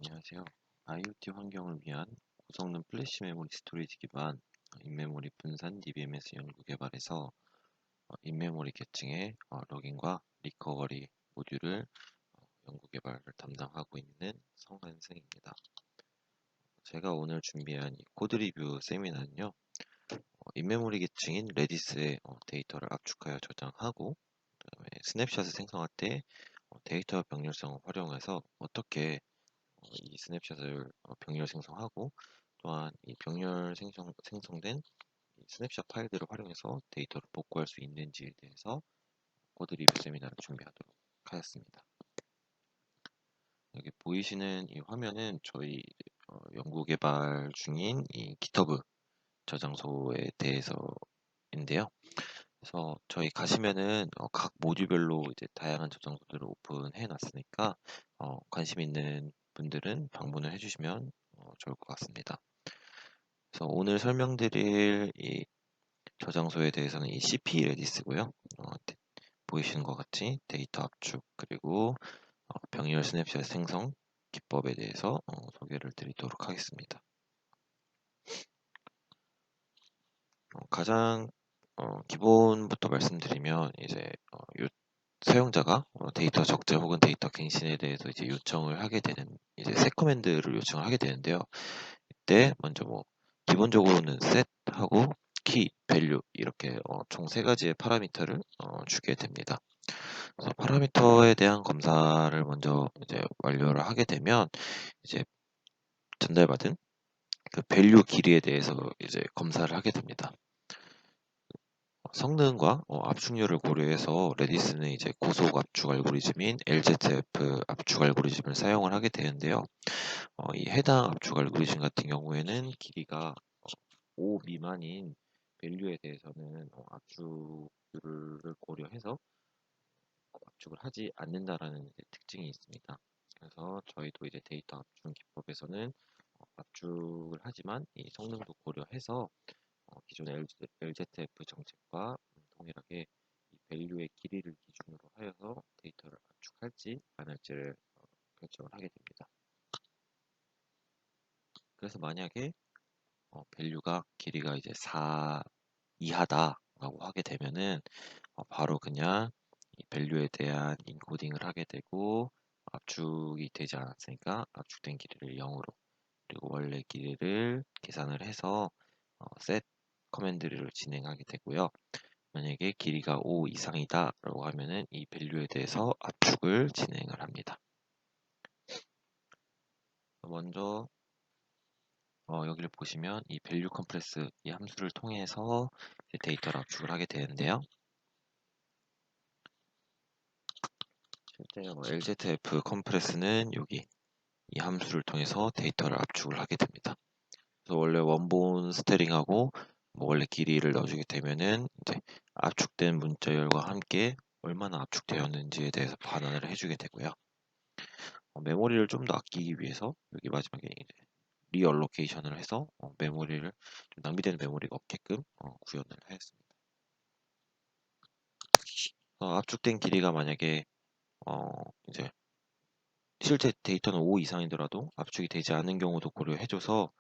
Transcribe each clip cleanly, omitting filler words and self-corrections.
안녕하세요. IoT 환경을 위한 고성능 플래시 메모리 스토리지 기반 인메모리 분산 DBMS 연구 개발에서 인메모리 계층의 로깅과 리커버리 모듈을 연구 개발을 담당하고 있는 성한승입니다. 제가 오늘 준비한 이 코드 리뷰 세미나는요. 인메모리 계층인 레디스의 데이터를 압축하여 저장하고 그다음에 스냅샷을 생성할 때 데이터 병렬성을 활용해서 어떻게 이 스냅샷을 병렬 생성하고 또한 이 병렬 생성된 이 스냅샷 파일들을 활용해서 데이터를 복구할 수 있는지에 대해서 코드 리뷰 세미나를 준비하도록 하였습니다. 여기 보이시는 이 화면은 저희 연구 개발 중인 이 GitHub 저장소에 대해서인데요. 그래서 저희 가시면은 각 모듈별로 이제 다양한 저장소들을 오픈해 놨으니까 관심 있는 분들은 방문을 해주시면 좋을 것 같습니다. 그래서 오늘 설명드릴 이 저장소에 대해서는 이 CP 레디스고요. 보이시는 것 같이 데이터 압축 그리고 병렬 스냅샷 생성 기법에 대해서 소개를 드리도록 하겠습니다. 가장 기본부터 말씀드리면 이제 사용자가 데이터 적재 혹은 데이터 갱신에 대해서 이제 요청을 하게 되는 이제 셋 커맨드를 요청을 하게 되는데요. 이때 먼저 뭐 기본적으로는 set하고 key, value 이렇게 총 세 가지의 파라미터를 주게 됩니다. 그래서 파라미터에 대한 검사를 먼저 이제 완료를 하게 되면 이제 전달받은 그 value 길이에 대해서 이제 검사를 하게 됩니다. 성능과 압축률을 고려해서 레디스는 이제 고속 압축 알고리즘인 LZF 압축 알고리즘을 사용을 하게 되는데요. 이 해당 압축 알고리즘 같은 경우에는 길이가 5 미만인 밸류에 대해서는 압축률을 고려해서 압축을 하지 않는다라는 이제 특징이 있습니다. 그래서 저희도 이제 데이터 압축 기법에서는 압축을 하지만 이 성능도 고려해서 기존의 LZF 정책과 동일하게 이 밸류의 길이를 기준으로 하여서 데이터를 압축할지 안 할지를 결정을 하게 됩니다. 그래서 만약에 밸류가 길이가 이제 4 이하다라고 하게 되면은 바로 그냥 이 밸류에 대한 인코딩을 하게 되고 압축이 되지 않았으니까 압축된 길이를 0으로 그리고 원래 길이를 계산을 해서 set 커맨드를 진행하게 되고요. 만약에 길이가 5 이상이다 라고 하면은 이 밸류에 대해서 압축을 진행을 합니다. 먼저 여기를 보시면 이 밸류 컴프레스 이 함수를 통해서 데이터를 압축을 하게 되는데요. 실제 LZF 컴프레스는 여기 이 함수를 통해서 데이터를 압축을 하게 됩니다. 그래서 원래 원본 스테링하고 뭐 원래 길이를 넣어주게 되면은 이제 압축된 문자열과 함께 얼마나 압축되었는지에 대해서 반환을 해주게 되고요. 메모리를 좀 더 아끼기 위해서 여기 마지막에 이제 리얼로케이션을 해서 메모리를 좀 낭비되는 메모리가 없게끔 구현을 하였습니다. 압축된 길이가 만약에 이제 실제 데이터는 5 이상이더라도 압축이 되지 않은 경우도 고려해줘서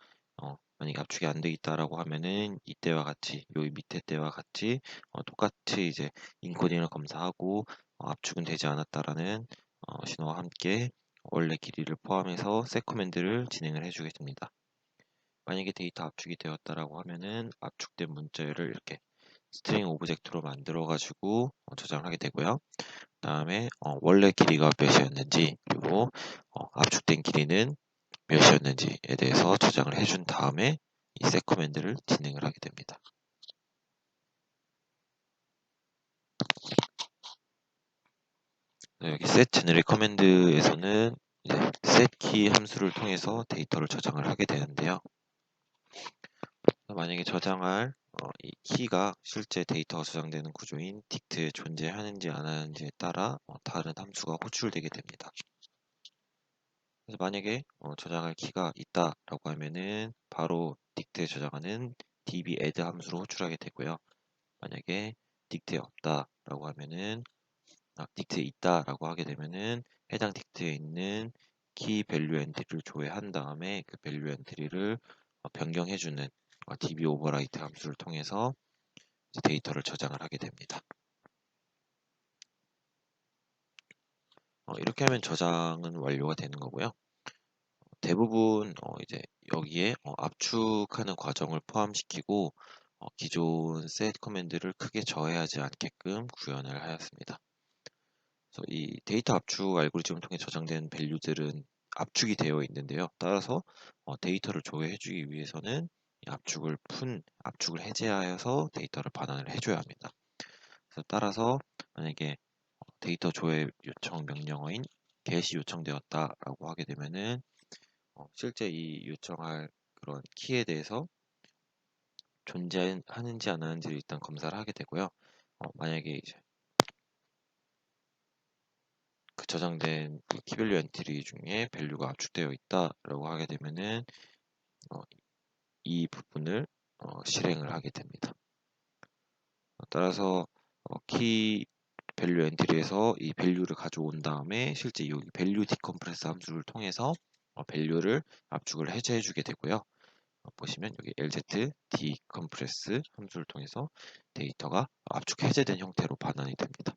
만약에 압축이 안 돼 있다라고 하면은 이때와 같이 여기 밑에 때와 같이 똑같이 이제 인코딩을 검사하고 압축은 되지 않았다라는 신호와 함께 원래 길이를 포함해서 셋 커맨드를 진행을 해주게 됩니다. 만약에 데이터 압축이 되었다라고 하면은 압축된 문자열을 이렇게 스트링 오브젝트로 만들어 가지고 저장을 하게 되고요. 다음에 원래 길이가 몇이었는지 그리고 압축된 길이는 몇이었는지에 대해서 저장을 해준 다음에 이 set 커맨드를 진행을 하게 됩니다. 여기 set generate 커맨드에서는 이제 set key 함수를 통해서 데이터를 저장을 하게 되는데요. 만약에 저장할 이 키가 실제 데이터가 저장되는 구조인 딕트에 존재하는지 안 하는지에 따라 다른 함수가 호출되게 됩니다. 그래서 만약에 저장할 키가 있다라고 하면은 바로 딕트에 저장하는 db add 함수로 호출하게 되고요. 만약에 딕트에 없다라고 하면은 딕트에 있다라고 하게 되면은 해당 딕트에 있는 키 밸류 엔트리를 조회한 다음에 그 밸류 엔트리를 변경해주는 db 오버라이트 함수를 통해서 데이터를 저장을 하게 됩니다. 이렇게 하면 저장은 완료가 되는 거고요. 대부분 이제 여기에 압축하는 과정을 포함시키고 기존 set 커맨드를 크게 저해하지 않게끔 구현을 하였습니다. 그래서 이 데이터 압축 알고리즘을 통해 저장된 밸류들은 압축이 되어 있는데요. 따라서 데이터를 조회해주기 위해서는 이 압축을 해제하여서 데이터를 반환을 해줘야 합니다. 그래서 따라서 만약에 데이터 조회 요청 명령어인 get이 요청되었다라고 하게 되면은 실제 이 요청할 그런 키에 대해서 존재하는지 안 하는지를 일단 검사를 하게 되고요. 만약에 이제 그 저장된 이 키밸류 엔트리 중에 밸류가 압축되어 있다라고 하게 되면은 이 부분을 실행을 하게 됩니다. 따라서 키 밸류 엔트리에서 이 밸류를 가져온 다음에 실제 여기 밸류 디컴프레스 함수를 통해서 밸류를 압축을 해제해 주게 되고요. 보시면 여기 lz decompress 함수를 통해서 데이터가 압축 해제된 형태로 반환이 됩니다.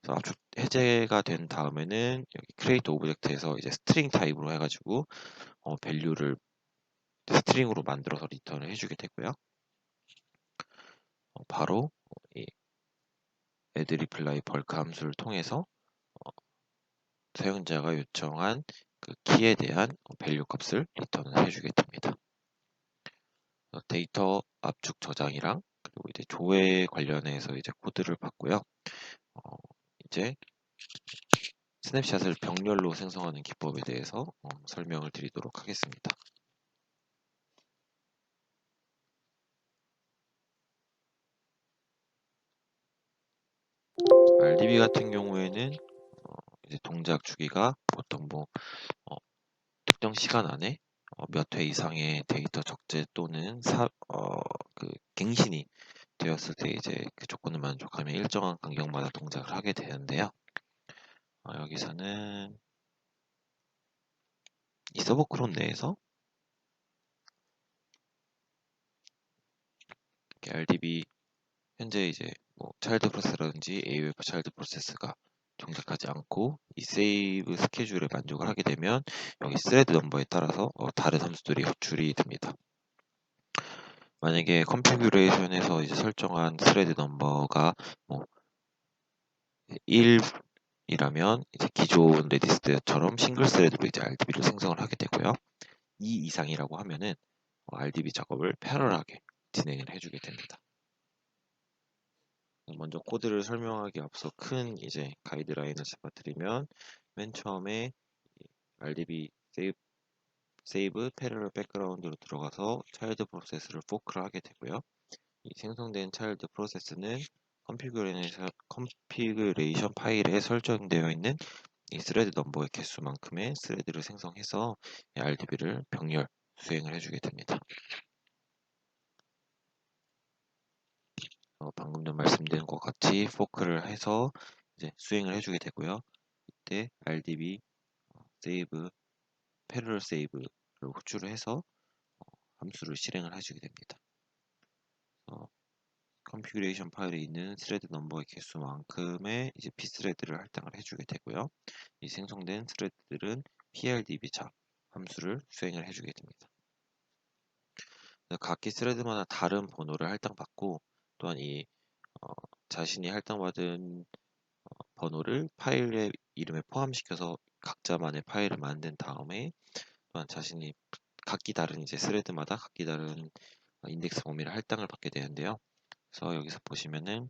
그래서 압축 해제가 된 다음에는 여기 create object에서 이제 string 타입으로 해가지고 밸류를 스트링으로 만들어서 리턴을 해주게 되고요. 바로 이 addReply bulk 함수를 통해서 사용자가 요청한 그 키에 대한 밸류 값을 리턴을 해주게 됩니다. 데이터 압축 저장이랑 그리고 이제 조회 관련해서 이제 코드를 봤고요. 이제 스냅샷을 병렬로 생성하는 기법에 대해서 설명을 드리도록 하겠습니다. RDB 같은 경우에는 이제 동작 주기가 보통 뭐 특정 시간 안에 몇 회 이상의 데이터 적재 또는 그 갱신이 되었을 때 이제 그 조건을 만족하면 일정한 간격마다 동작을 하게 되는데요. 여기서는 이 서버 크론 내에서 RDB 현재 이제 뭐 차일드 프로세스라든지 AOF 차일드 프로세스가 동작하지 않고 이 세이브 스케줄에 만족을 하게 되면 여기 스레드 넘버에 따라서 다른 함수들이 호출이 됩니다. 만약에 컨피규레이션에서 이제 설정한 스레드 넘버가 뭐 1이라면 이제 기존 레디스처럼 싱글 스레드로 이제 RDB를 생성을 하게 되고요. 2 이상이라고 하면은 RDB 작업을 패럴하게 진행을 해주게 됩니다. 먼저 코드를 설명하기 앞서 큰 이제 가이드라인을 잡아드리면 맨 처음에 RDB 세이브 패러럴 백그라운드로 들어가서 차일드 프로세스를 포크를 하게 되고요. 이 생성된 차일드 프로세스는 컨피그레이션 파일에 설정되어 있는 이 스레드 넘버의 개수만큼의 스레드를 생성해서 RDB를 병렬 수행을 해주게 됩니다. 방금 전 말씀드린 것 같이 포크를 해서 이제 수행을 해주게 되고요. 이때 RDB 세이브 패러럴 세이브를 호출을 해서 함수를 실행을 해주게 됩니다. 컨피그레이션 파일에 있는 스레드 넘버의 개수만큼의 이제 pthread를 할당을 해주게 되고요. 이 생성된 스레드들은 PRDB 잡 함수를 수행을 해주게 됩니다. 각기 스레드마다 다른 번호를 할당받고 또한 이 자신이 할당받은 번호를 파일의 이름에 포함시켜서 각자만의 파일을 만든 다음에 또한 자신이 각기 다른 이제 스레드마다 각기 다른 인덱스 범위를 할당을 받게 되는데요. 그래서 여기서 보시면은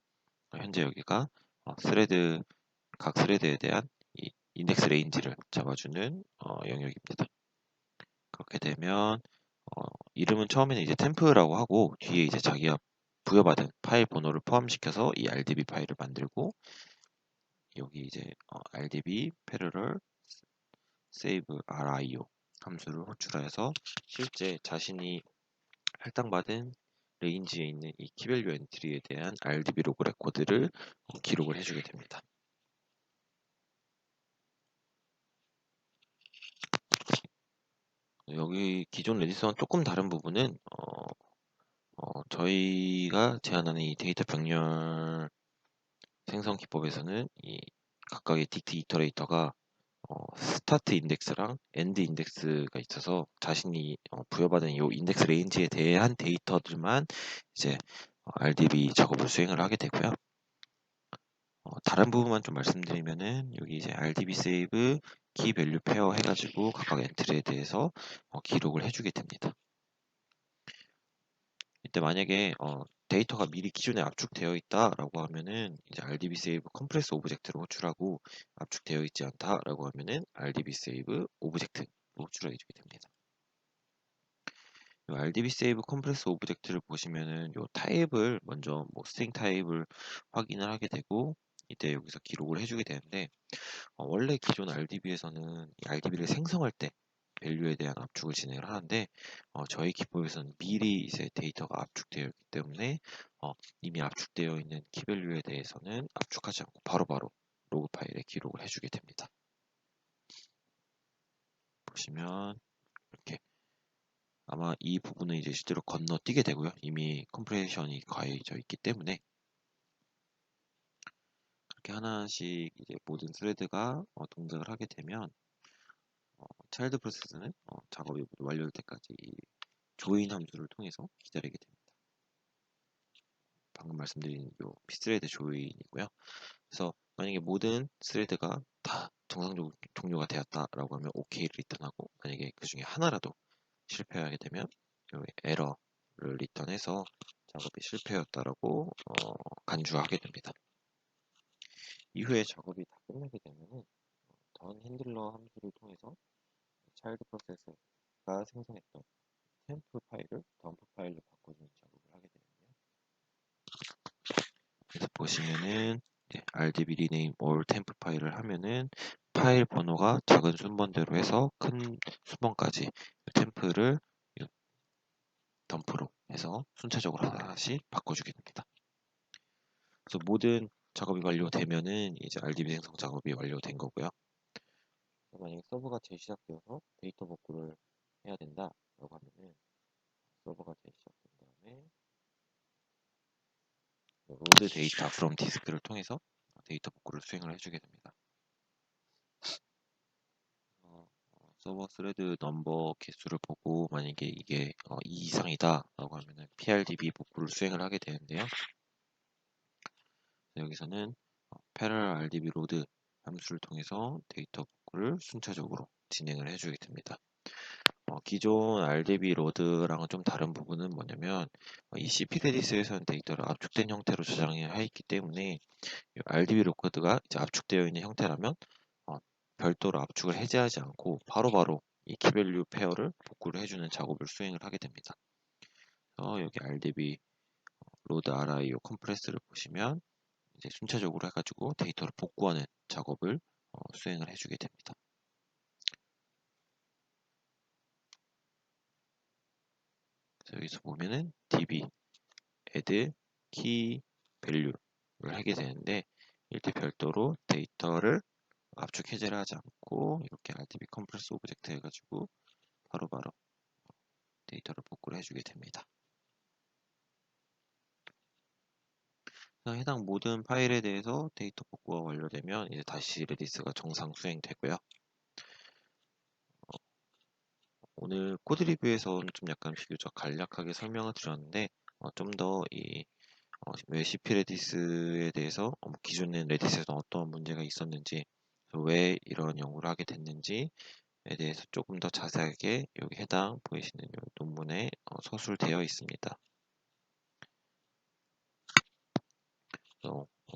현재 여기가 각 스레드에 대한 이 인덱스 레인지를 잡아주는 영역입니다. 그렇게 되면 이름은 처음에는 이제 템프라고 하고 뒤에 이제 자기가 부여받은 파일 번호를 포함시켜서 이 RDB 파일을 만들고 여기 이제 RDB parallel save RIO 함수를 호출하여서 실제 자신이 할당받은 레인지에 있는 이 키밸류 엔트리에 대한 RDB 로그 레코드를 기록을 해주게 됩니다. 여기 기존 레디스와는 조금 다른 부분은 저희가 제안하는 이 데이터 병렬 생성 기법에서는 이 각각의 딕트 이터레이터가 스타트 인덱스랑 엔드 인덱스가 있어서 자신이 부여받은 이 인덱스 레인지에 대한 데이터들만 이제 RDB 작업을 수행을 하게 되고요. 다른 부분만 좀 말씀드리면은 여기 이제 RDB save 키 밸류 페어 해가지고 각각 엔트리에 대해서 기록을 해주게 됩니다. 이때 만약에 데이터가 미리 기존에 압축되어 있다라고 하면은 이제 RDB save compress 오브젝트로 호출하고 압축되어 있지 않다라고 하면은 RDB save 오브젝트로 호출해 주게 됩니다. 요 RDB save compress 오브젝트를 보시면은 요 타입을 먼저 뭐 string 타입을 확인을 하게 되고 이때 여기서 기록을 해주게 되는데 원래 기존 RDB에서는 이 RDB를 생성할 때 밸류에 대한 압축을 진행을 하는데 저희 기법에서는 미리 이제 데이터가 압축되어 있기 때문에 이미 압축되어 있는 키밸류에 대해서는 압축하지 않고 바로바로 로그 파일에 기록을 해주게 됩니다. 보시면 이렇게 아마 이 부분은 이제 실제로 건너뛰게 되고요. 이미 컴프레션이 가해져 있기 때문에 그렇게 하나씩 이제 모든 스레드가 동작을 하게 되면 차일드 프로세스는 작업이 모두 완료될 때까지 조인 함수를 통해서 기다리게 됩니다. 방금 말씀드린 요 pthread 조인이고요. 그래서 만약에 모든 스레드가 다 정상적으로 종료가 되었다라고 하면 OK를 리턴하고 만약에 그 중에 하나라도 실패하게 되면 요 에러를 리턴해서 작업이 실패였다라고 간주하게 됩니다. 이후에 작업이 다 끝나게 되면은 던 핸들러 함수를 통해서 차일드 프로세스가 생성했던 템프 파일을 덤프 파일로 바꿔주는 작업을 하게 되는데요. 그래서 보시면은 RDB rename all temp 파일을 하면은 파일 번호가 작은 순번대로 해서 큰 순번까지 템프를 덤프로 해서 순차적으로 하나씩 바꿔주게 됩니다. 그래서 모든 작업이 완료되면은 이제 RDB 생성 작업이 완료된 거고요. 만약에 서버가 재시작되어서 데이터 복구를 해야 된다라고 하면은 서버가 재시작된 다음에 로드 데이터 from 디스크를 통해서 데이터 복구를 수행을 해주게 됩니다. 서버 스레드 넘버 개수를 보고 만약에 이게 2 이상이다 라고 하면은 PRDB 복구를 수행을 하게 되는데요. 여기서는 parallel RDB load 함수를 통해서 데이터 복구를 순차적으로 진행을 해주게 됩니다. 기존 RDB 로드랑은 좀 다른 부분은 뭐냐면 이 cpredis에서는 데이터를 압축된 형태로 저장해 있기 때문에 RDB 로드가 이제 압축되어 있는 형태라면 별도로 압축을 해제하지 않고 바로바로 이 키밸류 페어를 복구를 해주는 작업을 수행을 하게 됩니다. 여기 RDB 로드 RIO 컴프레스를 보시면 이제 순차적으로 해가지고 데이터를 복구하는 작업을 수행을 해주게 됩니다. 여기서 보면은 db add key value를 하게 되는데 이때 별도로 데이터를 압축 해제를 하지 않고 이렇게 RDB 컴프레스 오브젝트 해가지고 바로바로 데이터를 복구를 해주게 됩니다. 해당 모든 파일에 대해서 데이터 복구가 완료되면 이제 다시 레디스가 정상 수행되고요. 오늘 코드 리뷰에서는 좀 약간 비교적 간략하게 설명을 드렸는데 좀 더 이 왜 CP 레디스에 대해서 기존의 레디스에서 어떤 문제가 있었는지 왜 이런 연구를 하게 됐는지에 대해서 조금 더 자세하게 여기 해당 보이시는 논문에 서술되어 있습니다.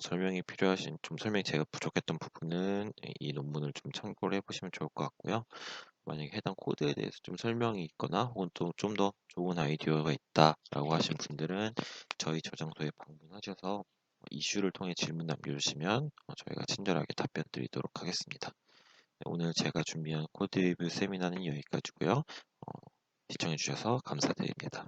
설명이 필요하신 설명이 제가 부족했던 부분은 이 논문을 좀 참고를 해보시면 좋을 것 같고요. 만약에 해당 코드에 대해서 좀 설명이 있거나 혹은 또 좀 더 좋은 아이디어가 있다라고 하신 분들은 저희 저장소에 방문하셔서 이슈를 통해 질문 남겨주시면 저희가 친절하게 답변 드리도록 하겠습니다. 오늘 제가 준비한 코드 리뷰 세미나는 여기까지고요. 시청해주셔서 감사드립니다.